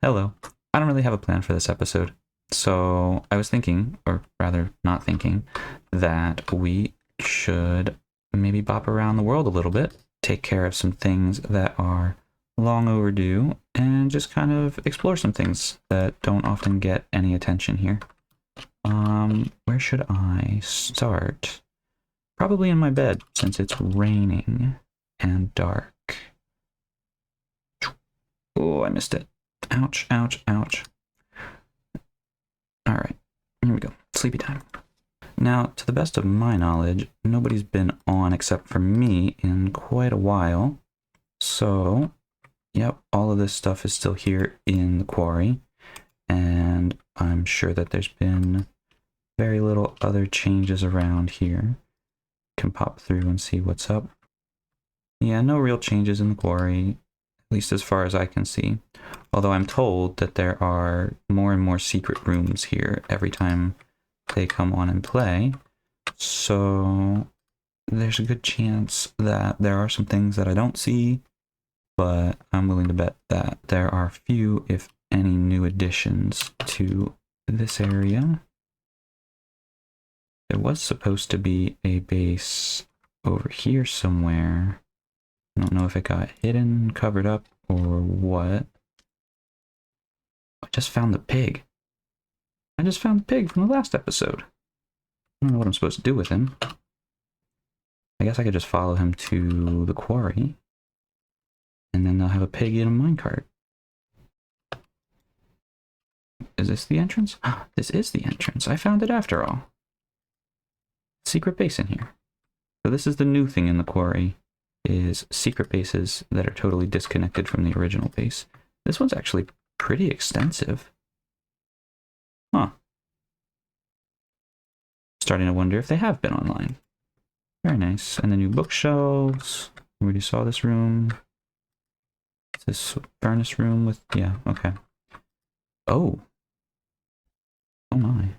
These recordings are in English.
Hello. I don't really have a plan for this episode. So I was thinking, or rather not thinking, that we should maybe bop around the world a little bit, take care of some things that are long overdue, and just kind of explore some things that don't often get any attention here. Where should I start? Probably in my bed, since it's raining and dark. Oh, I missed it. Ouch, ouch, ouch. All right, here we go. Sleepy time. Now, to the best of my knowledge, nobody's been on except for me in quite a while. So, yep, all of this stuff is still here in the quarry. And I'm sure that there's been very little other changes around here. Can pop through and see what's up. Yeah, no real changes in the quarry, at least as far as I can see. Although I'm told that there are more and more secret rooms here every time they come on and play. So there's a good chance that there are some things that I don't see, but I'm willing to bet that there are few, if any, new additions to this area. There was supposed to be a base over here somewhere. I don't know if it got hidden, covered up, or what. I just found the pig. I just found the pig from the last episode. I don't know what I'm supposed to do with him. I guess I could just follow him to the quarry. And then they'll have a pig in a minecart. Is this the entrance? This is the entrance. I found it after all. Secret base in here. So this is the new thing in the quarry, is secret bases that are totally disconnected from the original base. This one's actually pretty extensive. Huh. Starting to wonder if they have been online. Very nice. And the new bookshelves. We already saw this room. Is this furnace room with... Yeah, okay. Oh. Oh my.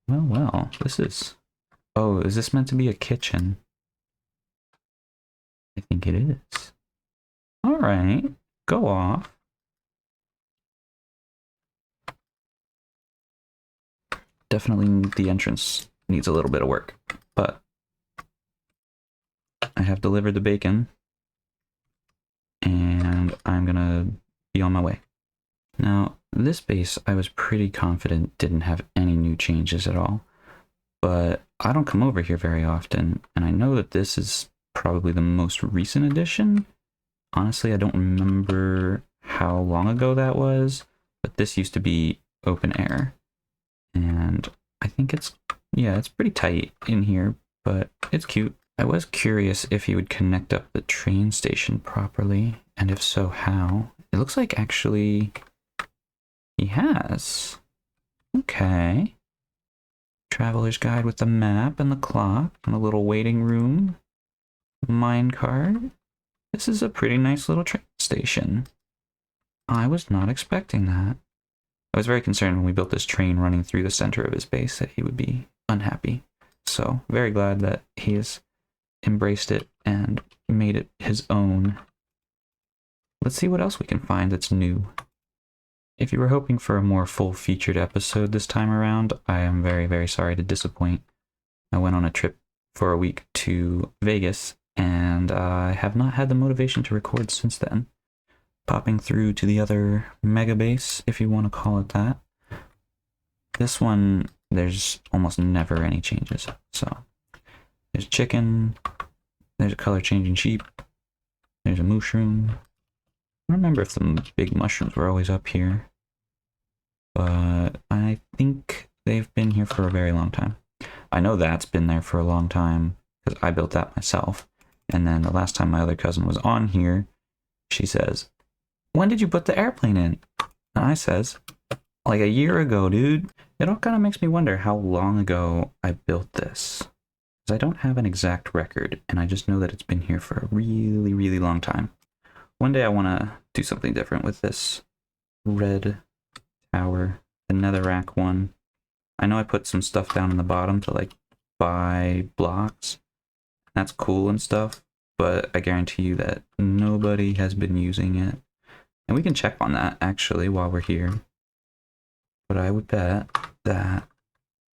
Well, this is... Oh, is this meant to be a kitchen? I think it is. Alright, go off. Definitely the entrance needs a little bit of work, but I have delivered the bacon and I'm gonna be on my way. Now, this base I was pretty confident didn't have any new changes at all, but I don't come over here very often, and I know that this is probably the most recent addition. Honestly, I don't remember how long ago that was, but this used to be open air. And I think it's, yeah, it's pretty tight in here, but it's cute. I was curious if he would connect up the train station properly, and if so, how. It looks like actually he has. Okay. Traveler's guide with the map and the clock and a little waiting room. Minecart. This is a pretty nice little train station. I was not expecting that. I was very concerned when we built this train running through the center of his base that he would be unhappy. So, very glad that he has embraced it and made it his own. Let's see what else we can find that's new. If you were hoping for a more full-featured episode this time around, I am very, very sorry to disappoint. I went on a trip for a week to Vegas, and I have not had the motivation to record since then. Popping through to the other mega base, if you want to call it that. This one, there's almost never any changes. So, there's chicken, there's a color-changing sheep, there's a mushroom. I don't remember if the big mushrooms were always up here, but I think they've been here for a very long time. I know that's been there for a long time, because I built that myself. And then the last time my other cousin was on here, she says, "When did you put the airplane in?" And I says, "Like a year ago, dude." It all kind of makes me wonder how long ago I built this. Because I don't have an exact record, and I just know that it's been here for a really, really long time. One day I want to do something different with this red tower, the netherrack one. I know I put some stuff down in the bottom to like buy blocks. That's cool and stuff, but I guarantee you that nobody has been using it. And we can check on that actually while we're here. But I would bet that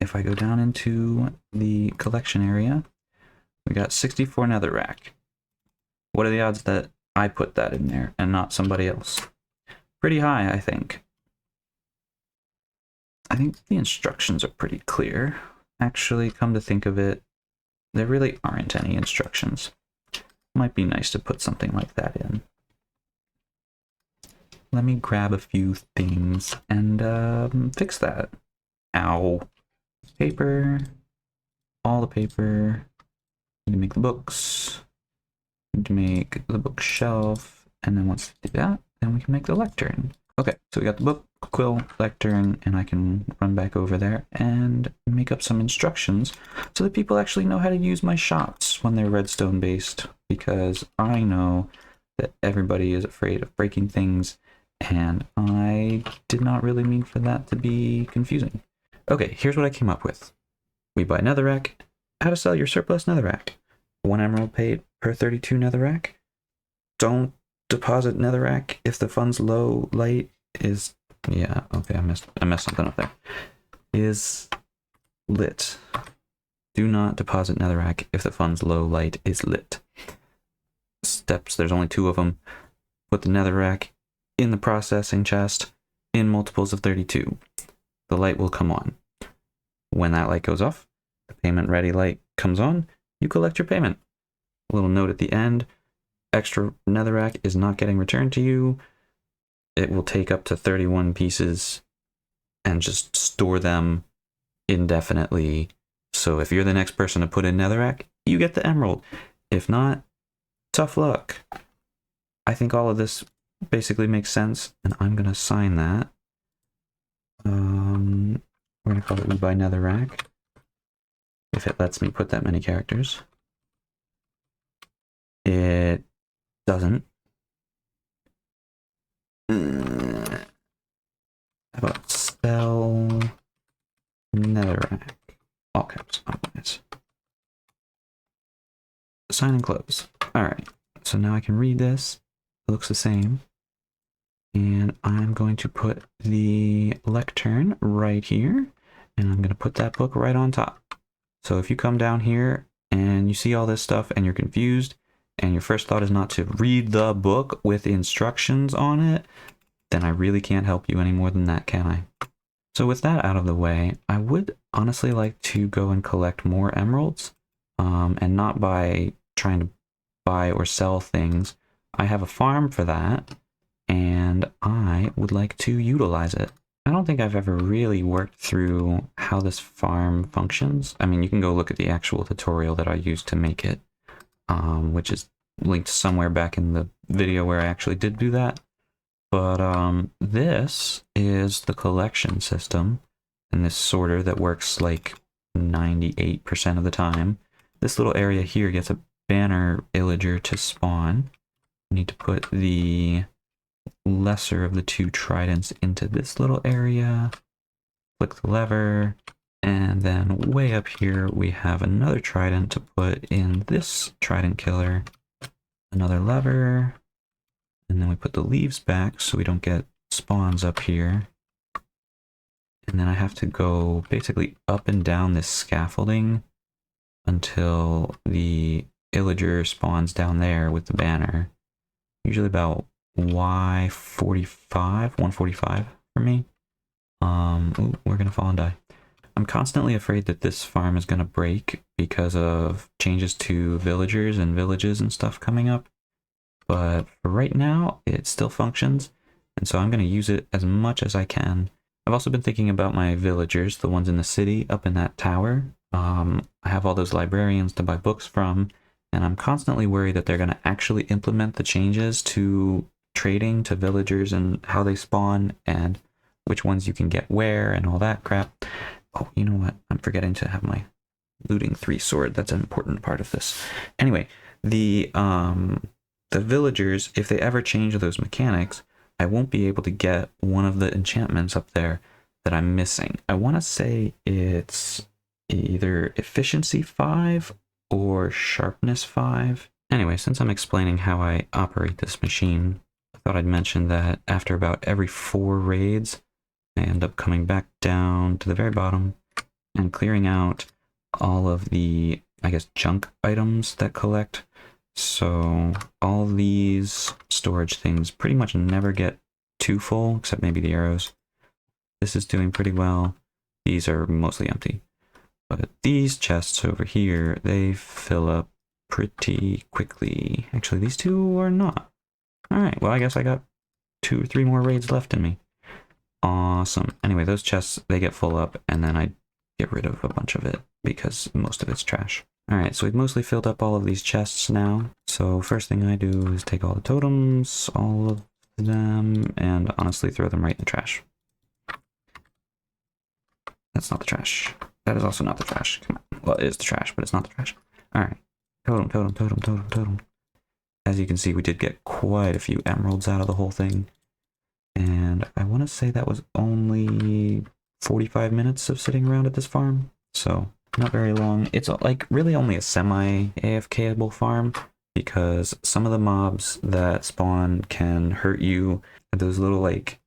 if I go down into the collection area, we got 64 netherrack. What are the odds that I put that in there and not somebody else? Pretty high, I think. I think the instructions are pretty clear. Actually, come to think of it, there really aren't any instructions. Might be nice to put something like that in. Let me grab a few things and fix that. Ow. Paper. All the paper. Need to make the books. Need to make the bookshelf. And then once we do that, then we can make the lectern. Okay, so we got the book, quill, lectern, and I can run back over there and make up some instructions so that people actually know how to use my shops when they're redstone based, because I know that everybody is afraid of breaking things, and I did not really mean for that to be confusing. Okay, here's what I came up with. We buy netherrack. How to sell your surplus netherrack. 1 emerald paid per 32 netherrack. Don't deposit netherrack if the funds low light is, yeah, okay, I messed something up there. Is lit. Do not deposit netherrack if the funds low light is lit. Steps, there's only 2 of them. Put the netherrack in the processing chest in multiples of 32. The light will come on. When that light goes off, the payment ready light comes on, you collect your payment. A little note at the end. Extra netherrack is not getting returned to you. It will take up to 31 pieces and just store them indefinitely. So if you're the next person to put in netherrack, you get the emerald. If not, tough luck. I think all of this basically makes sense, and I'm gonna sign that. We're gonna call it We Buy Netherrack, if it lets me put that many characters. It doesn't. How about spell netherrack? All caps. Oh, nice. Sign and close. Alright, so now I can read this. It looks the same. And I'm going to put the lectern right here. And I'm going to put that book right on top. So if you come down here and you see all this stuff and you're confused, and your first thought is not to read the book with instructions on it, then I really can't help you any more than that, can I? So with that out of the way, I would honestly like to go and collect more emeralds, and not by trying to buy or sell things. I have a farm for that, and I would like to utilize it. I don't think I've ever really worked through how this farm functions. I mean, you can go look at the actual tutorial that I used to make it, which is linked somewhere back in the video where I actually did do that. But this is the collection system, and this sorter that works like 98% of the time. This little area here gets a banner illager to spawn. I need to put the lesser of the 2 tridents into this little area. Click the lever. And then way up here, we have another trident to put in this trident killer. Another lever. And then we put the leaves back so we don't get spawns up here. And then I have to go basically up and down this scaffolding until the illager spawns down there with the banner. Usually about Y45, 145 for me. Ooh, we're gonna fall and die. I'm constantly afraid that this farm is going to break because of changes to villagers and villages and stuff coming up. But for right now, it still functions, and so I'm going to use it as much as I can. I've also been thinking about my villagers, the ones in the city up in that tower. I have all those librarians to buy books from, and I'm constantly worried that they're going to actually implement the changes to trading to villagers and how they spawn and which ones you can get where and all that crap. Oh, you know what? I'm forgetting to have my looting 3 sword. That's an important part of this. Anyway, the villagers, if they ever change those mechanics, I won't be able to get one of the enchantments up there that I'm missing. I want to say it's either efficiency 5 or sharpness 5. Anyway, since I'm explaining how I operate this machine, thought I'd mention that after about every 4 raids, I end up coming back down to the very bottom and clearing out all of the, I guess, junk items that collect. So all these storage things pretty much never get too full, except maybe the arrows. This is doing pretty well. These are mostly empty. But these chests over here, they fill up pretty quickly. Actually, these two are not. Alright, well, I guess I got 2 or 3 more raids left in me. Awesome. Anyway, those chests, they get full up, and then I get rid of a bunch of it, because most of it's trash. Alright, so we've mostly filled up all of these chests now. So first thing I do is take all the totems, all of them, and honestly throw them right in the trash. That's not the trash. That is also not the trash. Come on. Well, it is the trash, but it's not the trash. Alright. Totem, totem, totem, totem, totem. As you can see, we did get quite a few emeralds out of the whole thing. And I want to say that was only 45 minutes of sitting around at this farm. So, not very long. It's like really only a semi-AFK-able farm, because some of the mobs that spawn can hurt you. Those little, like,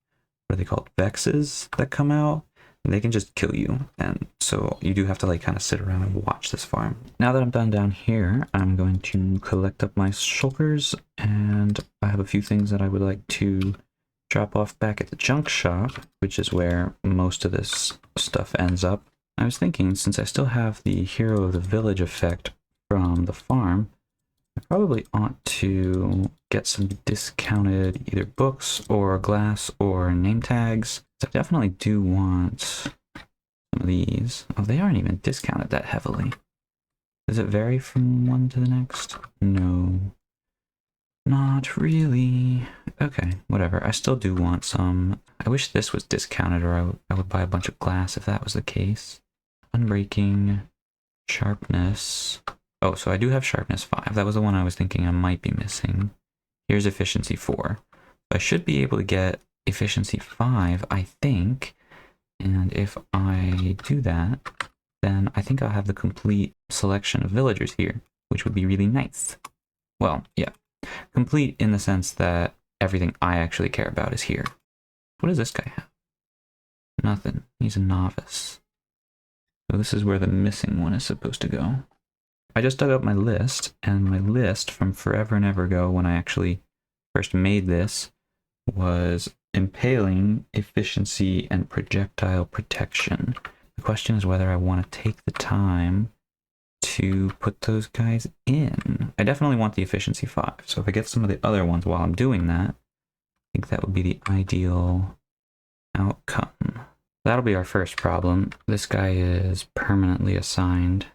what are they called? Vexes that come out. They can just kill you, and so you do have to like kind of sit around and watch this farm. Now that I'm done down here, I'm going to collect up my shulkers, and I have a few things that I would like to drop off back at the junk shop, which is where most of this stuff ends up. I was thinking, since I still have the Hero of the Village effect from the farm, I probably ought to get some discounted either books or glass or name tags. I definitely do want some of these. Oh, they aren't even discounted that heavily. Does it vary from one to the next? No. Not really. Okay, whatever. I still do want some. I wish this was discounted, or I would buy a bunch of glass if that was the case. Unbreaking. Sharpness. Oh, so I do have sharpness 5. That was the one I was thinking I might be missing. Here's efficiency 4. I should be able to get efficiency 5, I think. And if I do that, then I think I'll have the complete selection of villagers here, which would be really nice. Well, yeah. Complete in the sense that everything I actually care about is here. What does this guy have? Nothing. He's a novice. So this is where the missing one is supposed to go. I just dug up my list, and my list from forever and ever ago when I actually first made this was impaling, efficiency, and projectile protection. The question is whether I want to take the time to put those guys in. I definitely want the efficiency 5, so if I get some of the other ones while I'm doing that, I think that would be the ideal outcome. That'll be our first problem. This guy is permanently assigned.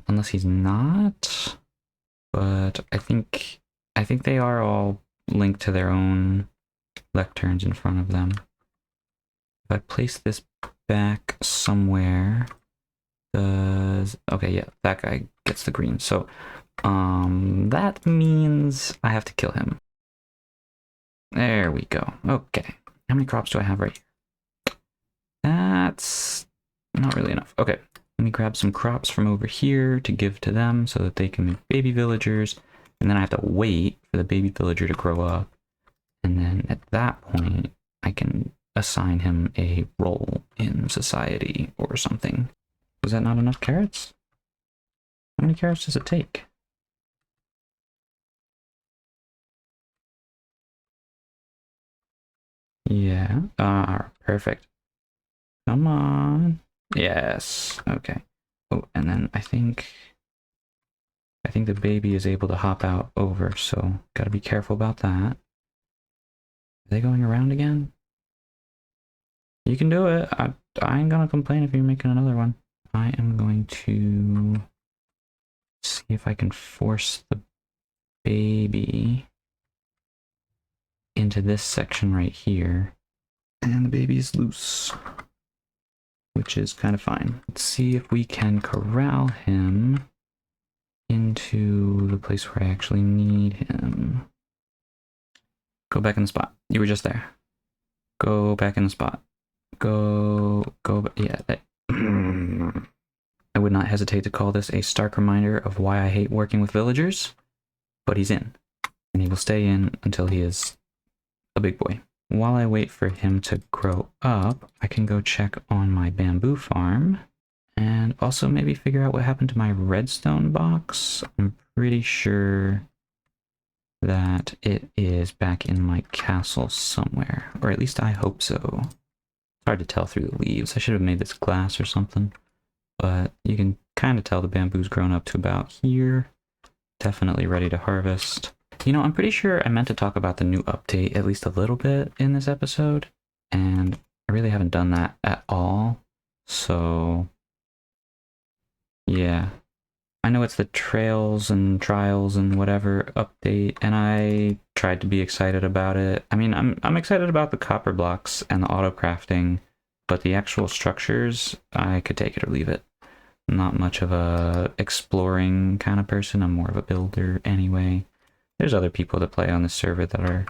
Unless he's not, but I think they are all linked to their own lecterns in front of them. If I place this back somewhere, okay, yeah, that guy gets the green. So, that means I have to kill him. There we go. Okay, how many crops do I have right here? That's not really enough. Okay. Let me grab some crops from over here to give to them so that they can make baby villagers. And then I have to wait for the baby villager to grow up. And then at that point, I can assign him a role in society or something. Was that not enough carrots? How many carrots does it take? Yeah. Perfect. Come on. Yes. Okay. Oh, and then I think the baby is able to hop out over, so gotta be careful about that. Are they going around again? You can do it. I ain't gonna complain if you're making another one. I am going to see if I can force the baby into this section right here. And the baby is loose, which is kind of fine. Let's see if we can corral him into the place where I actually need him. Go back in the spot. You were just there. Go back in the spot. Go, yeah. I would not hesitate to call this a stark reminder of why I hate working with villagers, but he's in. and he will stay in until he is a big boy. While I wait for him to grow up, I can go check on my bamboo farm and also maybe figure out what happened to my redstone box. I'm pretty sure that it is back in my castle somewhere, or at least I hope so. It's hard to tell through the leaves. I should have made this glass or something, but you can kind of tell the bamboo's grown up to about here. Definitely ready to harvest. You know, I'm pretty sure I meant to talk about the new update at least a little bit in this episode, and I really haven't done that at all. So, yeah. I know it's the Trails and Trials and whatever update, and I tried to be excited about it. I mean, I'm excited about the copper blocks and the auto crafting, but the actual structures, I could take it or leave it. I'm not much of a exploring kind of person. I'm more of a builder anyway. There's other people that play on this server that are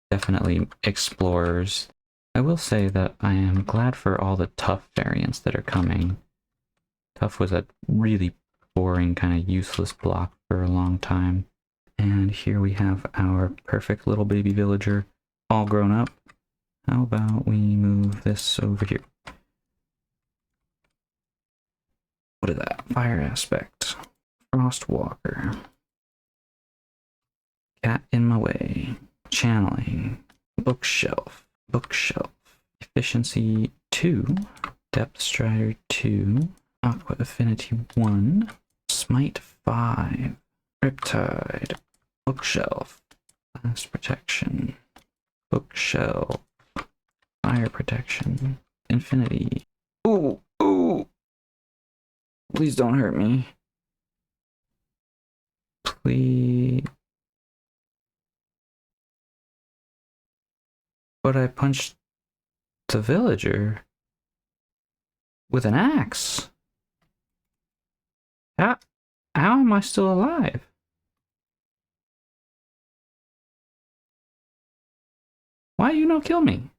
definitely explorers. I will say that I am glad for all the tough variants that are coming. Tough was a really boring, kind of useless block for a long time. And here we have our perfect little baby villager all grown up. How about we move this over here? What is that? Fire aspect. Frostwalker. Cat in my way. Channeling. Bookshelf. Bookshelf. Efficiency 2. Depth Strider 2. Aqua Affinity 1. Smite 5. Riptide. Bookshelf. Blast Protection. Bookshelf. Fire Protection. Infinity. Ooh, ooh! Please don't hurt me. Please. But I punched the villager with an axe. How am I still alive? Why you not kill me?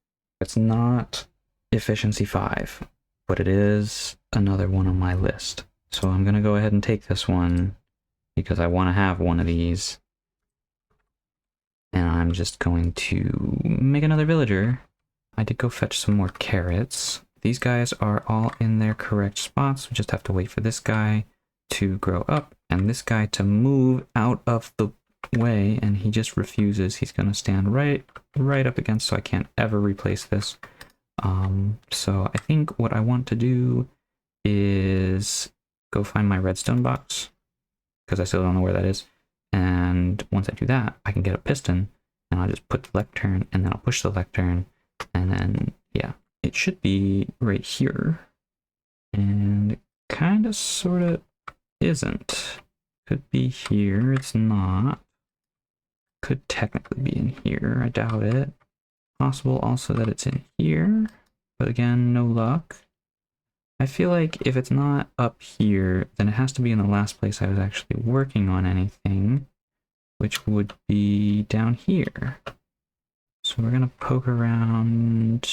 It's not efficiency 5, but it is another one on my list. So I'm gonna go ahead and take this one because I want to have one of these. And I'm just going to make another villager. I did go fetch some more carrots. These guys are all in their correct spots. We just have to wait for this guy to grow up and this guy to move out of the way, and he just refuses. He's going to stand right up against, so I can't ever replace this. So I think what I want to do is go find my redstone box, because I still don't know where that is. And once I do that, I can get a piston, and I'll just put the lectern, and then I'll push the lectern, and then, yeah, it should be right here. And kind of, sort of isn't. Could be here, it's not. Could technically be in here, I doubt it. Possible also that it's in here, but again, no luck. I feel like if it's not up here, then it has to be in the last place I was actually working on anything, which would be down here. So we're gonna poke around.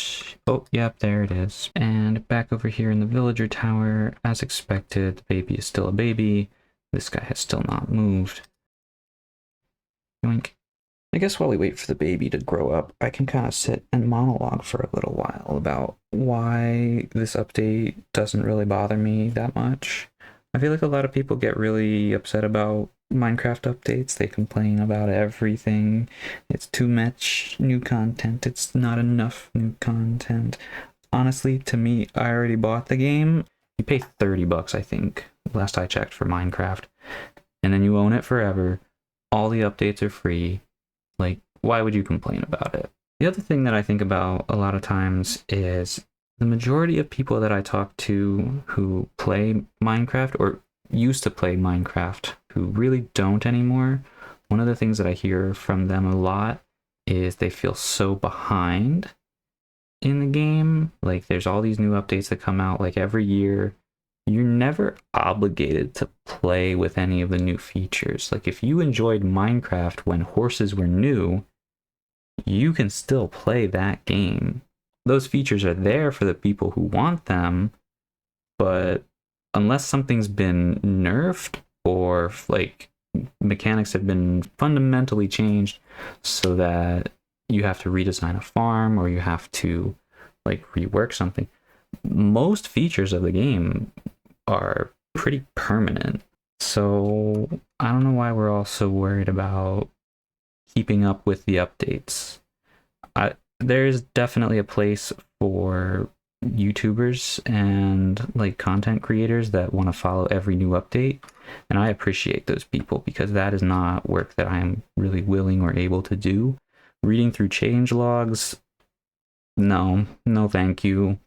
Oh, yep, there it is. And back over here in the villager tower, as expected, the baby is still a baby. This guy has still not moved. Yoink. I guess while we wait for the baby to grow up, I can kind of sit and monologue for a little while about why this update doesn't really bother me that much. I feel like a lot of people get really upset about Minecraft updates. They complain about everything. It's too much new content. It's not enough new content. Honestly, to me, I already bought the game. You pay $30, I think, last I checked, for Minecraft. And then you own it forever. All the updates are free. Like, why would you complain about it? The other thing that I think about a lot of times is the majority of people that I talk to who play Minecraft or used to play Minecraft who really don't anymore, one of the things that I hear from them a lot is they feel so behind in the game. Like, there's all these new updates that come out like every year. You're never obligated to play with any of the new features. Like, if you enjoyed Minecraft when horses were new, you can still play that game. Those features are there for the people who want them, but unless something's been nerfed or like mechanics have been fundamentally changed so that you have to redesign a farm or you have to like rework something. Most features of the game are pretty permanent. So I don't know why we're all so worried about keeping up with the updates. There's definitely a place for YouTubers and like content creators that want to follow every new update. And I appreciate those people because that is not work that I'm really willing or able to do. Reading through change logs, no, no, thank you.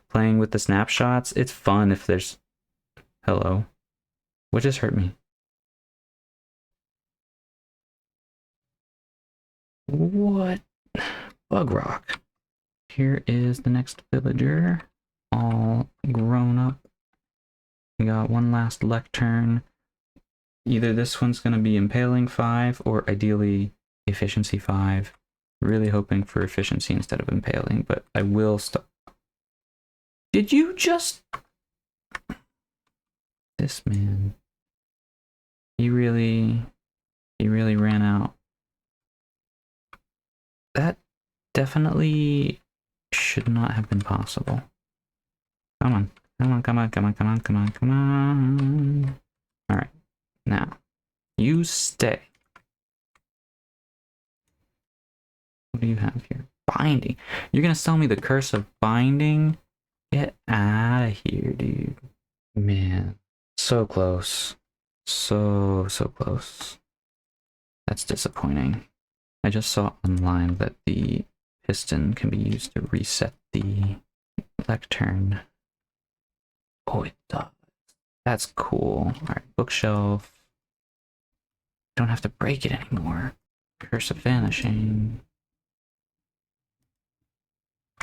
Playing with the snapshots, it's fun if there's. Hello. What just hurt me? What? Bug rock. Here is the next villager, all grown up. We got one last lectern. Either this one's going to be impaling 5 or ideally efficiency 5. Really hoping for efficiency instead of impaling, but I will stop. Did you just... This man. He really ran out. That definitely should not have been possible. Come on. Come on, come on, come on, come on, come on, come on. Alright. Now, you stay. What do you have here? Binding. You're gonna sell me the curse of binding? Get out of here, dude. Man. So close. So close. That's disappointing. I just saw online that the piston can be used to reset the lectern. Oh, it does. That's cool. Alright, bookshelf. Don't have to break it anymore. Curse of vanishing.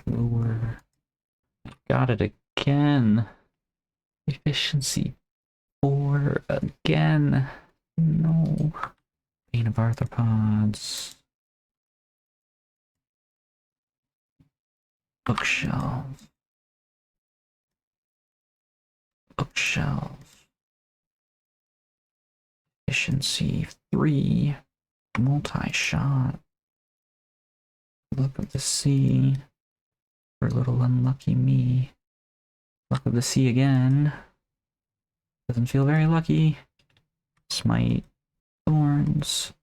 Lure. I got it again. Efficiency 4 again. No. Bane of arthropods. Bookshelf. Bookshelf. Efficiency 3. Multi-shot. Luck of the sea. For little unlucky me. Luck of the sea again. Doesn't feel very lucky. Smite. Thorns.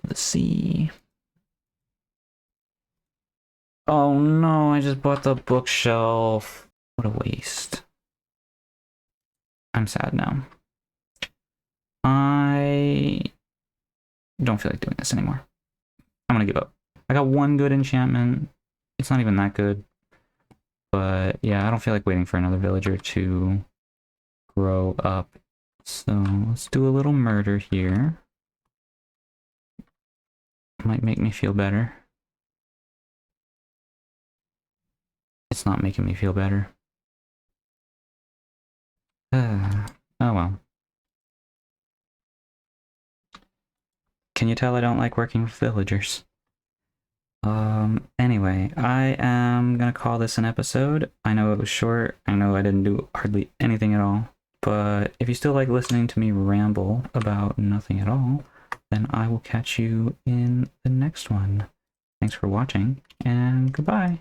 The sea. Oh no, I just bought the bookshelf. What a waste. I'm sad now. I don't feel like doing this anymore. I'm gonna give up. I got one good enchantment. It's not even that good. But yeah, I don't feel like waiting for another villager to grow up. So let's do a little murder here. Might make me feel better. It's not making me feel better. Oh well. Can you tell I don't like working with villagers? Anyway, I am gonna call this an episode. I know it was short. I know I didn't do hardly anything at all. But if you still like listening to me ramble about nothing at all, then I will catch you in the next one. Thanks for watching, and goodbye.